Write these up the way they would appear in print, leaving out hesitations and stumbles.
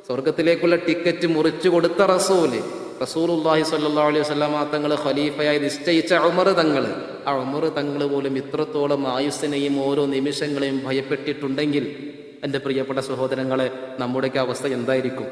സ്വർഗത്തിലേക്കുള്ള ടിക്കറ്റ് മുറിച്ചു കൊടുത്ത റസൂലുള്ളാഹി സ്വല്ലല്ലാഹു അലൈഹി വസല്ലം തങ്ങൾ ഖലീഫയായി നിശ്ചയിച്ച ഉമർ തങ്ങൾ, ആ ഉമർ തങ്ങൾ പോലും ഇത്രത്തോളം ആയുസ്സിനെയും ഓരോ നിമിഷങ്ങളെയും ഭയപ്പെട്ടിട്ടുണ്ടെങ്കിൽ എൻ്റെ പ്രിയപ്പെട്ട സഹോദരങ്ങളെ, നമ്മുടെയൊക്കെ അവസ്ഥ എന്തായിരിക്കും?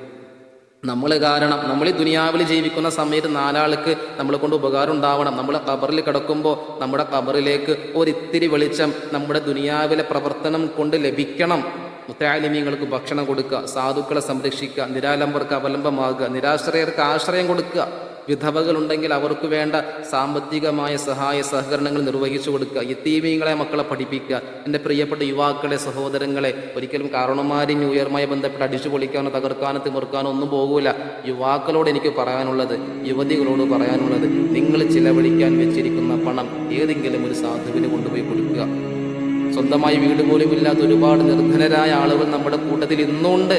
നമ്മൾ കാരണം നമ്മൾ ഈ ദുനിയാവിൽ ജീവിക്കുന്ന സമയത്ത് നാലാൾക്ക് നമ്മളെ കൊണ്ട് ഉപകാരം ഉണ്ടാവണം. നമ്മൾ ഖബറിൽ കിടക്കുമ്പോൾ നമ്മുടെ ഖബറിലേക്ക് ഒരിത്തിരി വെളിച്ചം നമ്മുടെ ദുനിയാവിലെ പ്രവർത്തനം കൊണ്ട് ലഭിക്കണം. മുത്തആലിമീങ്ങൾക്ക് ഭക്ഷണം കൊടുക്കുക, സാധുക്കളെ സംരക്ഷിക്കുക, നിരാലംബർക്ക് അവലംബമാകുക, നിരാശ്രയർക്ക് ആശ്രയം കൊടുക്കുക, വിധവകളുണ്ടെങ്കിൽ അവർക്ക് വേണ്ട സാമ്പത്തികമായ സഹായ സഹകരണങ്ങൾ നിർവഹിച്ചു കൊടുക്കുക, യതീമീങ്ങളെ മക്കളെ പഠിപ്പിക്കുക. എൻ്റെ പ്രിയപ്പെട്ട യുവാക്കളെ, സഹോദരങ്ങളെ, ഒരിക്കലും കാരണവന്മാരി ന്യൂ ഇയറുമായി ബന്ധപ്പെട്ട് അടിച്ചു പൊളിക്കാനോ തകർക്കാനോ തിമിർക്കാനോ ഒന്നും പോകൂല. യുവാക്കളോട് എനിക്ക് പറയാനുള്ളത്, യുവതികളോട് പറയാനുള്ളത്, നിങ്ങൾ ചിലവഴിക്കാൻ വെച്ചിരിക്കുന്ന പണം ഏതെങ്കിലും ഒരു സാധുവിന് കൊണ്ടുപോയി കൊടുക്കുക. സ്വന്തമായി വീട് പോലും ഇല്ലാത്ത ഒരുപാട് നിർധനരായ ആളുകൾ നമ്മുടെ കൂട്ടത്തിൽ ഇന്നുണ്ട്.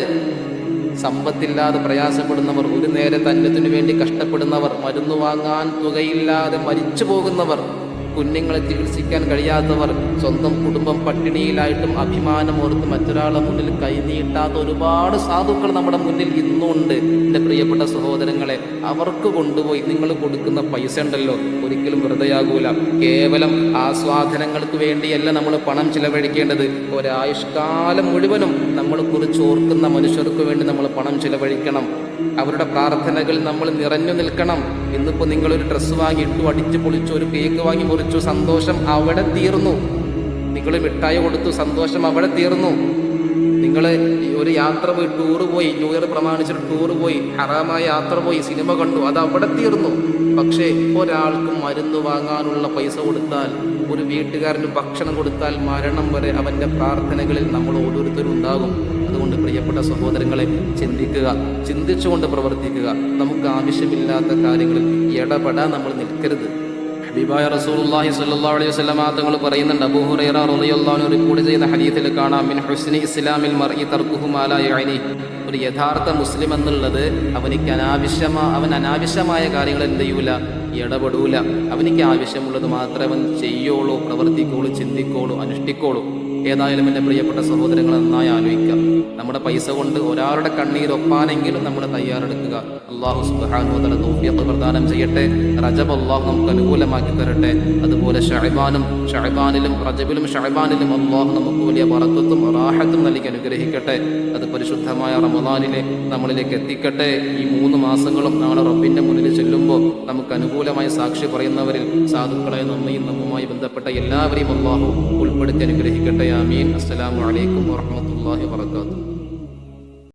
സമ്പത്തില്ലാതെ പ്രയാസപ്പെടുന്നവർ, ഒരു നേരത്തെ അന്നത്തിനു വേണ്ടി കഷ്ടപ്പെടുന്നവർ, മരുന്ന് വാങ്ങാൻ തുകയില്ലാതെ മരിച്ചു പോകുന്നവർ, കുഞ്ഞുങ്ങളെ ചികിത്സിക്കാൻ കഴിയാത്തവർ, സ്വന്തം കുടുംബം പട്ടിണിയിലായിട്ടും അഭിമാനമോർത്ത് മറ്റൊരാളെ മുന്നിൽ കൈനീട്ടാത്ത ഒരുപാട് സാധുക്കൾ നമ്മുടെ മുന്നിൽ ഇന്നുണ്ട്. എൻ്റെ പ്രിയപ്പെട്ട സഹോദരങ്ങളെ, അവർക്ക് കൊണ്ടുപോയി നിങ്ങൾ കൊടുക്കുന്ന പൈസ ഉണ്ടല്ലോ, ഒരിക്കലും വെറുതെയാകൂല. കേവലം ആസ്വാദനങ്ങൾക്ക് വേണ്ടിയല്ല നമ്മൾ പണം ചിലവഴിക്കേണ്ടത്. ഒരായുഷ്കാലം മുഴുവനും നമ്മൾ കുറിച്ച് ഓർക്കുന്ന മനുഷ്യർക്ക് വേണ്ടി നമ്മൾ പണം ചിലവഴിക്കണം. അവരുടെ പ്രാർത്ഥനകൾ നമ്മൾ നിറഞ്ഞു നിൽക്കണം. ഇന്നിപ്പോൾ നിങ്ങളൊരു ഡ്രസ്സ് വാങ്ങി ഇട്ടു, അടിച്ചു പൊളിച്ചു, ഒരു കേക്ക് വാങ്ങി മുറിച്ചു, സന്തോഷം അവിടെ തീർന്നു. നിങ്ങൾ മിഠായി കൊടുത്തു, സന്തോഷം അവിടെ തീർന്നു. നിങ്ങൾ ഒരു യാത്ര പോയി, ടൂറ് പോയി, ന്യൂ ഇയർ പ്രമാണിച്ചൊരു ടൂറ് പോയി, ഹറാമായ യാത്ര പോയി, സിനിമ കണ്ടു, അത് അവിടെ തീർന്നു. പക്ഷേ ഒരാൾക്ക് മരുന്ന് വാങ്ങാനുള്ള പൈസ കൊടുത്താൽ, ഒരു വീട്ടുകാരന് ഭക്ഷണം കൊടുത്താൽ, മരണം വരെ അവൻ്റെ പ്രാർത്ഥനകളിൽ നമ്മൾ ഓരോരുത്തരും ഉണ്ടാകും. അതുകൊണ്ട് പ്രിയപ്പെട്ട സഹോദരങ്ങളെ, ചിന്തിക്കുക, ചിന്തിച്ചുകൊണ്ട് പ്രവർത്തിക്കുക. നമുക്ക് ആവശ്യമില്ലാത്ത കാര്യങ്ങളിൽ ഇടപെടാൻ നമ്മൾ നിൽക്കരുത്. ഹബീബായ റസൂലുള്ളാഹി സ്വല്ലല്ലാഹു അലൈഹി വസല്ലം തങ്ങൾ പറയുന്നുണ്ട്, അബൂ ഹുറൈറ റളിയല്ലാഹു അൻഹു റിപ്പോർട്ട് ചെയ്യുന്ന ഹദീസിൽ കാണാം, മിൻ ഹുസ്നി ഇസ്ലാമിൽ മർഇ തർക്കുഹു മാ ലാ യഅനി. ഒരു യഥാർത്ഥ മുസ്ലിം എന്നുള്ളത് അവൻ അനാവശ്യമായ കാര്യങ്ങൾ എന്ത് ചെയ്യൂല, ഇടപെടൂല. അവനിക്ക് ആവശ്യമുള്ളത് മാത്രമേ അവൻ ചെയ്യുള്ളൂ, പ്രവർത്തിക്കുള്ളൂ, ചിന്തിക്കുള്ളൂ, അനുഷ്ഠിക്കുള്ളൂ. ഏതായാലും എൻ്റെ പ്രിയപ്പെട്ട സഹോദരങ്ങളെ, നന്നായി ആലോചിക്കാം. നമ്മുടെ പൈസ കൊണ്ട് ഒരാളുടെ കണ്ണീരൊപ്പാനെങ്കിലും നമ്മൾ തയ്യാറെടുക്കുക. അല്ലാഹു സുബ്ഹാനഹു വ തആല തൗഫീഖ് പ്രദാനം ചെയ്യട്ടെ. റജബ് അല്ലാഹു നമുക്ക് അനുകൂലമാക്കി തരട്ടെ. അതുപോലെ ഷഅബാനിലും റജബിലും ഷഅബാനിലും അല്ലാഹു നമുക്ക് വലിയ ബറക്കത്തും റാഹത്തും നൽകി അനുഗ്രഹിക്കട്ടെ. അത് പരിശുദ്ധമായ റമദാനിലെ നമ്മളിലേക്ക് എത്തിക്കട്ടെ. ഈ 3 മാസങ്ങളും നാളെ റബ്ബിൻ്റെ മുന്നിൽ ചെല്ലുമ്പോൾ നമുക്ക് അനുകൂലമായ സാക്ഷി പറയുന്നവരിൽ സാധുക്കളെ നമ്മുമായി ബന്ധപ്പെട്ട എല്ലാവരെയും അല്ലാഹു ഉൾപ്പെടുത്തി അനുഗ്രഹിക്കട്ടെ. ആമീൻ. അസ്സലാമു അലൈക്കും വറഹ്മത്തുള്ളാഹി വബറകാതുഹു.